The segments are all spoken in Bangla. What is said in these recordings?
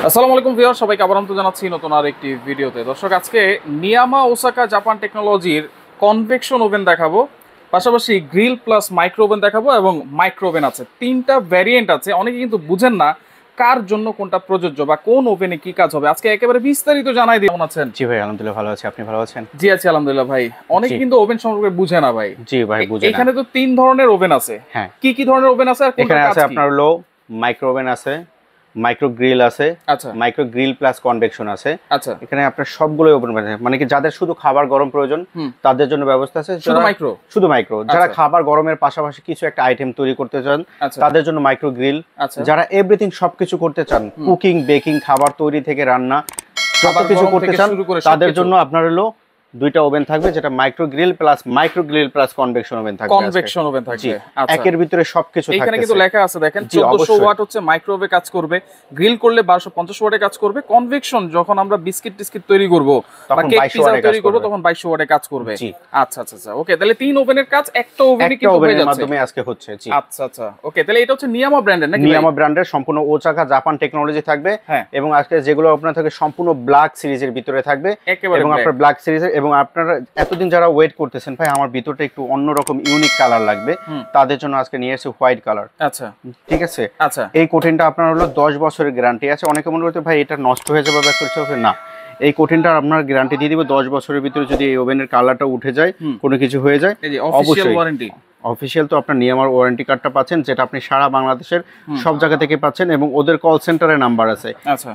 আসসালামু আলাইকুম ভিউয়ার, সবাইকে আবার আমন্ত্রণ জানাচ্ছি নতুন আর একটি ভিডিওতে। দর্শক, আজকে নিয়ামা ওসাকা জাপান টেকনোলজির কনভেকশন ওভেন দেখাবো, পাশাপাশি গ্রিল প্লাস মাইক্রো ওভেন দেখাবো এবং মাইক্রো ওভেন আছে। তিনটা ভ্যারিয়েন্ট আছে, অনেকে কিন্তু বুঝেন না কার জন্য কোনটা প্রযোজ্য বা কোন ওভেনে কি কাজ হবে। আজকে একেবারে বিস্তারিত জানাই দিই। কেমন আছেন? জি ভাই, আলহামদুলিল্লাহ ভালো আছি। আপনি ভালো আছেন? জি আছি আলহামদুলিল্লাহ ভাই। অনেকে কিন্তু ওভেন সম্পর্কে বুঝে না ভাই। জি ভাই, বুঝে না। এখানে তো তিন ধরনের ওভেন আছে। হ্যাঁ, কি কি ধরনের ওভেন আছে আর এখানে আছে আপনার হলো মাইক্রো ওভেন আছে, মাইক্রো গ্রিল আছে, আচ্ছা, মাইক্রো গ্রিল প্লাস কনভেকশন আছে। আচ্ছা, এখানে আপনার সবগুলোই ওভেন আছে, মানে কি যাদের শুধু খাবার গরম প্রয়োজন তাদের জন্য ব্যবস্থা আছে। শুধু মাইক্রো, যারা খাবার গরমের পাশাপাশি কিছু একটা আইটেম তৈরি করতে চান তাদের জন্য মাইক্রো গ্রিল। যারা এভরিথিং সবকিছু করতে চান, কুকিং বেকিং খাবার তৈরি থেকে রান্না যত কিছু করতে চান তাদের জন্য আপনার হলো দুইটা ওভেন থাকবে, যেটা micro grill plus convection oven থাকবে। কনভেকশন ওভেন থাকবে, আচ্ছা। একের ভিতরে সবকিছু থাকবে। এখানে কিন্তু লেখা আছে দেখেন, 1400 ওয়াট হচ্ছে মাইক্রোওয়েভে কাজ করবে, গ্রিল করলে 1250 ওয়াটে কাজ করবে, কনভেকশন যখন আমরা বিস্কিট তৈরি করব বা কেক পিজা তৈরি করব তখন 2200 ওয়াটে কাজ করবে। আচ্ছা আচ্ছা আচ্ছা, ওকে। তাহলে তিন ওভেনের কাজ একটা ওভেনে কিন্তু হয়ে যাচ্ছে, মাধ্যমে আজকে হচ্ছে। জি আচ্ছা আচ্ছা, ওকে। তাহলে এটা হচ্ছে নিয়ামা ব্র্যান্ডের নাকি? নিয়ামা ব্র্যান্ডের সম্পূর্ণ ওসাকা জাপান টেকনোলজি থাকবে। এবং আজকে যেগুলো আপনার থাকে সম্পূর্ণ ব্ল্যাক সিরিজের ভিতরে থাকবে, এবং আপনার ব্ল্যাক সিরিজের, এবং আপনারা এতদিন যারা ওয়েট করতেছেন ভাই আমার ভিতরটা একটু অন্যরকম ইউনিক কালার লাগবে, তাদের জন্য আজকে নিয়ে এসেছি হোয়াইট কালার। আচ্ছা, ঠিক আছে। আচ্ছা, এই কোটিনটা আপনার হলো 10 বছরের গ্যারান্টি আছে। অনেকে মনে করতে ভাই এটা নষ্ট হয়ে যাবে বা কিছু হবে না, এই কোটিনটা আপনার গ্যারান্টি দিয়ে দিব 10 বছরের ভিতরে। যদি এই ওভেনের কালারটা উঠে যায়, কোনো কিছু হয়ে যায়, অফিশিয়াল ওয়ারেন্টি। অফিশিয়াল তো আপনার নিয়ামার ওয়ারেন্টি কার্ডটা পাচ্ছেন, যেটা আপনি সারা বাংলাদেশের সব জায়গা থেকে পাচ্ছেন, এবং ওদের কল সেন্টারে নাম্বার আছে,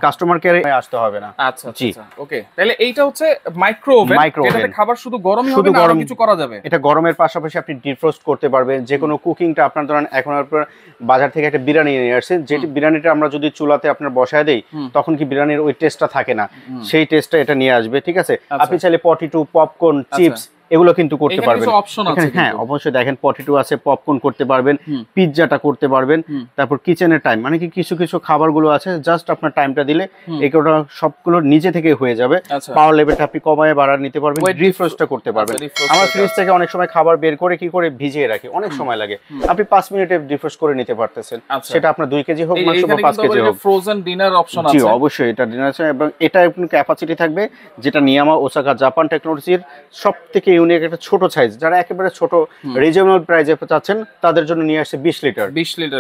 কাস্টমার কেয়ারে আসতে হবে না। আচ্ছা আচ্ছা, ওকে। তাহলে এইটা হচ্ছে মাইক্রো ওভেন, এটাতে খাবার শুধু গরমই হবে না, আরো কিছু করা যাবে। এটা গরমের পাশাপাশি আপনি ডিফ্রস্ট করতে পারবেন। যে কোনো কুকিংটা আপনার ধরেন এখন আপনার বাজার থেকে একটা বিরিয়ানি নিয়ে আসছে, যেটি বিরিয়ানিটা আমরা যদি চুলাতে আপনার বসায় দেই তখন কি বিরিয়ানির ওই টেস্টটা থাকে না, সেই টেস্টটা এটা নিয়ে আসবে। ঠিক আছে। আপনি চাইলে পটেটো, পপকর্ন, চিপস এগুলো কিন্তু করতে পারবেন। হ্যাঁ অবশ্যই, দেখেন পটেটো আছে, পপকর্ন করতে পারবেন, পিৎজাটা করতে পারবেন। তারপর কিচেনের টাইম, মানে কি কিছু কিছু খাবারগুলো আছে জাস্ট আপনার টাইমটা দিলে এগুলো সবগুলো নিজে থেকে হয়ে যাবে। পাওয়ার লেভেলটা আপনি কমায় বাড়ায় নিতে পারবেন, ডিফ্রস্টটা করতে পারবেন। আমরা ফ্রিজ থেকে অনেক সময় খাবার বের করে কি করে ভিজিয়ে রাখি, অনেক সময় লাগে, আপনি 5 মিনিটে ডিফ্রস্ট করে নিতে পারতেছেন। সেটা আপনার 2 কেজি হোক, মাংস বা 5 কেজি হোক। ফ্রোজেন ডিনার অপশন আছে। জি অবশ্যই, এটা ডিনার আছে, এবং এটা আপনার ক্যাপাসিটি থাকবে, যেটা নিয়ামা ওসাকা জাপান টেকনোলজির সবথেকে ইউনিক একটা ছোট সাইজ। যারা একেবারে ছোট রিজনেবল প্রাইসে চাচ্ছেন তাদের জন্য নিয়ে আসছে 20 লিটার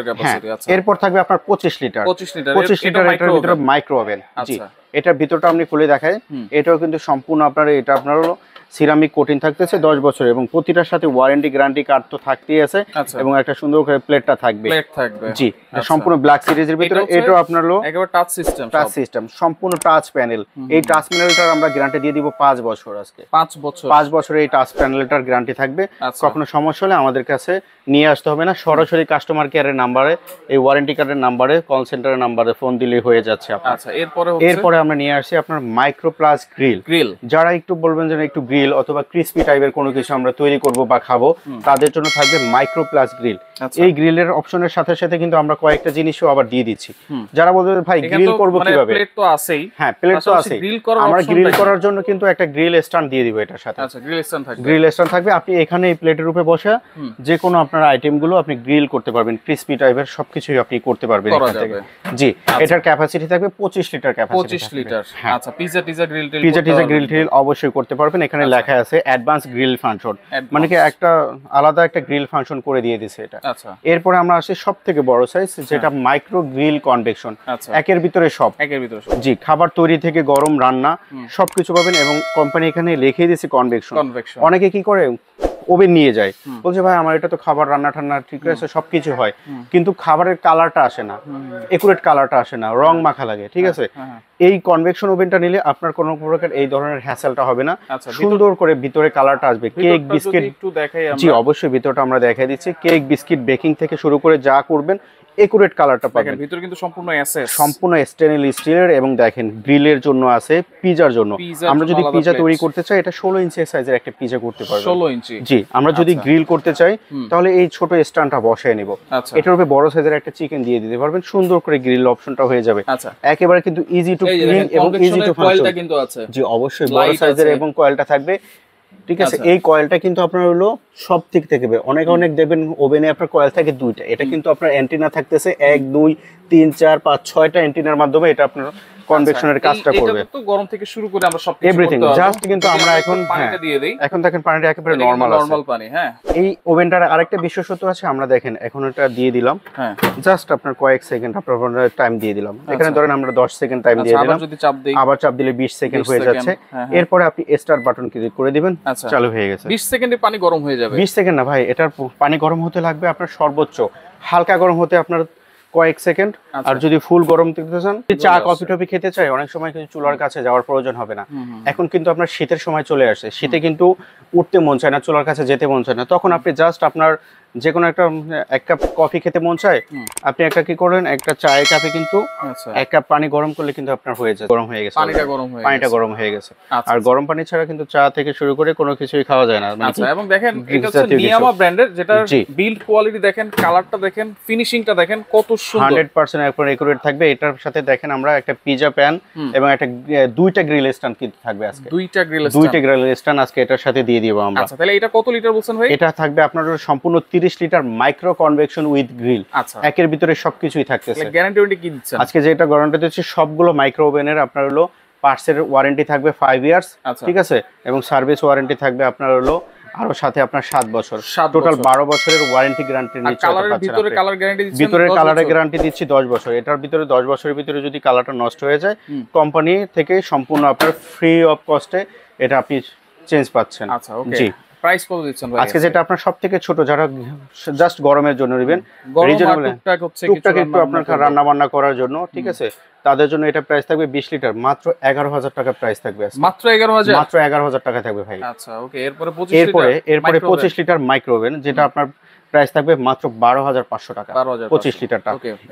ক্যাপাসিটি। আচ্ছা, এরপর থাকবে আপনার 25 লিটার এটার ভিতরে মাইক্রো ওভেন। জি, এটার ভিতরটা আপনি খুলে দেখায়, এটাও কিন্তু সম্পূর্ণ আপনার, এটা আপনার হলো সিরামিক কোটিং থাকতেছে 10 বছর, এবং প্রতিটার সাথে ওয়ারেন্টি গ্যারান্টি কার্ড তো থাকতেই আছে, এবং একটা সুন্দর করে প্লেটটা থাকবে। জি, সম্পূর্ণ ব্ল্যাক সিরিজের ভিতরে। এটাও আপনার হলো একেবারে টাচ সিস্টেম, সম্পূর্ণ টাচ প্যানেল। এই টাচ প্যানেলটার আমরা গ্যারান্টি দিয়ে দিব 5 বছর। আজকে 5 বছর এই টাচ প্যানেলটার গ্যারান্টি থাকবে। কখনো সমস্যা হলে আমাদের কাছে নিয়ে আসতে হবে না, সরাসরি কাস্টমার কেয়ারের নাম্বারে, এই ওয়ারেন্টি কার্ডের নাম্বারে, কল সেন্টারের নাম্বারে ফোন দিলেই হয়ে যাচ্ছে। আচ্ছা, এরপরে আমরা নিয়ে আসছি আপনার মাইক্রো প্লাস গ্রিল। যারা একটু বলবেন যে একটু গ্রিল অথবা ক্রিসপি টাইপের কোনো কিছু আমরা তৈরি করব বা খাবো, তাদের জন্য থাকবে মাইক্রো প্লাস গ্রিল। এই গ্রিলের অপশনের সাথে সাথে কিন্তু আমরা কয়েকটা জিনিসও আবার দিয়ে দিচ্ছি। যারা বলবে ভাই গ্রিল করব কিভাবে, প্লেট তো আছেই। হ্যাঁ, প্লেট তো আছেই, আমরা গ্রিল করার জন্য কিন্তু একটা গ্রিল স্ট্যান্ড দিয়ে দিব এটার সাথে। আচ্ছা, গ্রিল স্ট্যান্ড থাকবে। আপনি এখানে এই প্লেটের উপরে বসে যে কোনো আপনার আইটেমগুলো আপনি গ্রিল করতে পারবেন, ক্রিসপি টাইপের সবকিছুই আপনি করতে পারবেন এখান থেকে। জি, এটার ক্যাপাসিটি থাকবে 25 লিটার ক্যাপাসিটি। 25 লিটার। আচ্ছা, পিজা গ্রিল অবশ্যই করতে পারবেন। এখানে লেখা আছে অ্যাডভান্স গ্রিল ফাংশন, মানে কি একটা আলাদা একটা গ্রিল ফাংশন করে দিয়ে দিয়েছে এটা। আচ্ছা, এরপরে আমরা আসি সবথেকে বড় সাইজ, যেটা মাইক্রো গ্রিল কনভেকশন। একের ভিতরে সব। জি, খাবার তৈরি থেকে গরম রান্না সবকিছু পাবেন, এবং কোম্পানি এখানে লিখে দিয়েছে কনভেকশন। অনেকে কি করে ওভেন নিয়ে যায়, বলছে ভাই আমার এটা তো খাবার রান্না ঠান্না ঠিক আছে সবকিছু হয়, কিন্তু খাবারের কালারটা আসে না, একুরেট কালারটা আসে না, রং মাখা লাগে। ঠিক আছে। এই কনভেকশন ওভেনটা নিলে আপনার কোনো প্রকার এই ধরনের হ্যাসেলটা হবে না, সুন্দর করে ভিতরে কালারটা আসবে। কেক বিস্কিট একটু দেখাই। জি অবশ্যই, ভিতরটা আমরা দেখাই দিচ্ছি। কেক বিস্কিট বেকিং থেকে শুরু করে যা করবেন একুরেট কালারটা পাবেন। ভিতরে কিন্তু সম্পূর্ণ স্টেনলেস স্টিলের, এবং দেখেন গ্রিলের জন্য আছে, পিজার জন্য। আমরা যদি পিজা তৈরি করতে চাই, এটা 16 ইঞ্চি সাইজের একটা পিজা করতে পারবো। 16 ইঞ্চি। জি, আমরা যদি গ্রিল করতে চাই তাহলে এই ছোট স্ট্যান্ডটা বসায় নিব, এটার উপরে বড় সাইজের একটা চিকেন দিয়ে দিতে পারবেন, সুন্দর করে গ্রিল অপশনটা হয়ে যাবে। একেবারে কিন্তু ইজি টু ক্লিন এবং ইজি টু ফাংশন। জি অবশ্যই, বড় সাইজের এবং কয়েলটা থাকবে। ঠিক আছে। এই কয়েলটা কিন্তু আপনার হলো সব দিক থেকে অনেক দেখবেন ওভেনে আপনার কয়েল থাকে 2টা, এটা কিন্তু আপনার অ্যান্টেনা থাকতেছে 1 2 3 4 5 6টা অ্যান্টেনার মাধ্যমে এটা আপনার কনভেকশনের কাজটা করবে। এটা তো গরম থেকে শুরু করে আমরা সব এভরিথিং জাস্ট কিন্তু আমরা এখন পানিটা দিয়ে দেই। এখন দেখেন পানিটা একেবারে নরমাল আছে, নরমাল পানি। হ্যাঁ, এই ওভেনটার আরেকটা বিশেষত্ব আছে, আমরা দেখেন এখন এটা দিয়ে দিলাম। হ্যাঁ, জাস্ট আপনার কয়েক সেকেন্ড আপনার টাইম দিয়ে দিলাম। এখানে ধরেন আমরা 10 সেকেন্ড টাইম দিয়ে দিলাম, আবার যদি চাপ দেই, আবার চাপ দিলে 20 সেকেন্ড হয়ে যাচ্ছে। এরপরে আপনি স্টার্ট বাটন ক্লিক করে দিবেন, চালু হয়ে গেছে। 20 সেকেন্ডে পানি গরম হয়ে যাবে। 20 সেকেন্ড না ভাই, এটার পানি গরম হতে লাগবে আপনার সর্বোচ্চ, হালকা গরম হতে আপনার কয়েক সেকেন্ড। আর যদি ফুল গরম দিতে চান, চা কফি টফি খেতে চাই, অনেক সময় কিন্তু চুলার কাছে যাওয়ার প্রয়োজন হবে না। এখন কিন্তু আপনার শীতের সময় চলে আসে, শীতে কিন্তু উঠতে মন চায় না, চুলার কাছে যেতে মন চায় না, তখন আপনি জাস্ট আপনার যে কোনো একটা এক কাপ কফি খেতে মন চায়, আপনি একটা কি করেন, একটা চায়ের কাপে কিন্তু এক কাপ পানি গরম করলে কিন্তু আপনার হয়ে যায়, গরম হয়ে গেছে, পানিটা গরম হয়ে গেছে। আর গরম পানি ছাড়া কিন্তু চা থেকে শুরু করে কোনো কিছুই খাওয়া যায় না। এবং দেখেন এটা হচ্ছে নিয়ামা ব্র্যান্ডের, যেটা বিল্ড কোয়ালিটি দেখেন, কালারটা দেখেন, ফিনিশিংটা দেখেন কত সুন্দর, 100% একবার একুরেট থাকবে। এটার সাথে দেখেন আমরা একটা পিজা প্যান এবং একটা দুইটা গ্রিল স্ট্যান্ড কিন্তু থাকবে আজকে, দুইটা গ্রিল স্ট্যান্ড আজকে এটার সাথে দিয়ে দিব আমরা। আচ্ছা, তাহলে এটা কত লিটার বলছেন ভাই? এটা থাকবে আপনার সম্পূর্ণ 30 litre micro convection with grill. আচ্ছা, একের ভিতরে সবকিছুই থাকতেছে। গ্যারান্টি কি দিচ্ছেন আজকে? যেটা গ্যারান্টি দিচ্ছি সবগুলো মাইক্রো ওভেনের আপনার হলো পার্টসের ওয়ারেন্টি থাকবে 5 ইয়ার্স, ঠিক আছে, এবং সার্ভিস ওয়ারেন্টি থাকবে আপনার হলো আরো সাথে আপনার 7 বছর, টোটাল 12 বছরের ওয়ারেন্টি গ্যারান্টি নিচ্ছে। ভিতরে কালার গ্যারান্টি দিচ্ছেন? ভিতরে কালারের গ্যারান্টি দিচ্ছি 10 বছর। এটার ভিতরে 10 বছরের ভিতরে যদি কালারটা নষ্ট হয়ে যায়, কোম্পানি থেকে সম্পূর্ণ আপনার ফ্রি অফ কস্টে এটা আপনি চেঞ্জ পাচ্ছেন। আচ্ছা, ওকে। জি, প্রাইস কত দিচ্ছেন ভাই আজকে? যেটা আপনার সবথেকে ছোট, যারা জাস্ট গরমের জন্য নেবেন, টুকটাক একটু আপনার রান্না বান্না করার জন্য, ঠিক আছে, তাদের জন্য এটা প্রাইস থাকবে 20 লিটার মাত্র 11,000 টাকা প্রাইস থাকবে। মাত্র 11,000? মাত্র 11,000 টাকা থাকবে ভাই। আচ্ছা, ওকে। এরপরে 25 লিটার মাইক্রো ওভেন, যেটা আপনার প্রাইস থাকবে মাত্র 12,500 টাকা, 25 লিটারটা।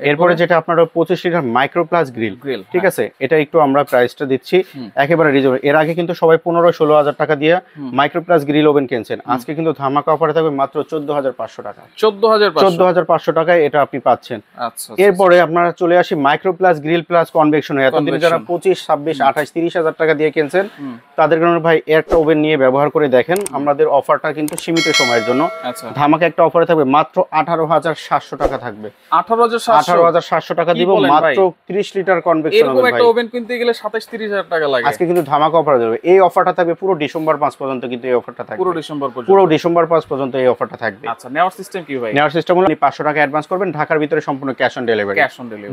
এরপরে যেটা আপনার 25 লিটার মাইক্রো প্লাস গ্রিল, ঠিক আছে, এটা একটু আমরা প্রাইসটা দিচ্ছি একেবারে রিজনেবল। এর আগে কিন্তু সবাই 15-16,000 টাকা দিয়ে মাইক্রো প্লাস গ্রিল ওভেন কিনছেন, আজকে কিন্তু ধামাকা অফারে থাকবে মাত্র 14,500 টাকা। 14,500 টাকায় এটা আপনি পাচ্ছেন। আচ্ছা, এরপরে আপনারা চলে আসি micro plus grill plus convection. এতদিন যারা 25, 26, 28, 30,000 টাকা দিয়ে কিনছেন, তাদের কারণে ভাই একটা ওভেন নিয়ে ব্যবহার করে দেখেন। আমাদের অফারটা কিন্তু সীমিত সময়ের জন্য, ধামাকা একটা অফারে থাকবে মাত্র 18,700 টাকা থাকবে। 18,700 টাকা দিব মাত্র 30 লিটার কনভেকশন ওভেন। একটা ওভেন কিনতে গেলে 27-30,000 টাকা লাগে। আজকে কিন্তু ধামাকা অফার দেবে। এই অফারটা থাকবে পুরো ডিসেম্বর 5 পর্যন্ত, কিন্তু এই অফারটা থাকবে পুরো ডিসেম্বর 5 পর্যন্ত এই অফারটা থাকবে। আচ্ছা, নেওয়ার সিস্টেম কি ভাই? নেওয়ার সিস্টেম হলো আপনি 500 টাকা অ্যাডভান্স করবেন, ঢাকার ভিতরে সম্পূর্ণ ক্যাশ অন ডেলিভারি।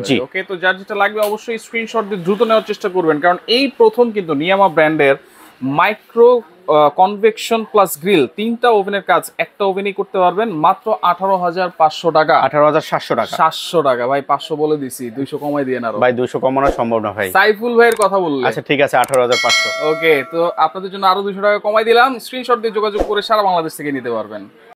জি, ওকে। তো যার যেটা লাগবে অবশ্যই স্ক্রিনশট দিয়ে দ্রুত নেওয়ার চেষ্টা করবেন, কারণ এই প্রথম কিন্তু নিয়ামা ব্র্যান্ডের মাইক্রো কনভেকশন প্লাস গ্রিল 3টা ওভেনের কাজ একটা ওভেনই করতে পারবেন মাত্র 18,500 টাকা। 18,700 টাকা। 700 টাকা ভাই, 500 বলে দিছি, 200 কমাই দিয়ে না ভাই। 200 কমানো সম্ভব না ভাই। সাইফুল ভাইয়ের কথা বললেন। আচ্ছা, ঠিক আছে, 18,500। ওকে, তো আপনাদের জন্য আরো 200 টাকা কমাই দিলাম। স্ক্রিনশট দিয়ে যোগাযোগ করে সারা বাংলাদেশ থেকে নিতে পারবেন।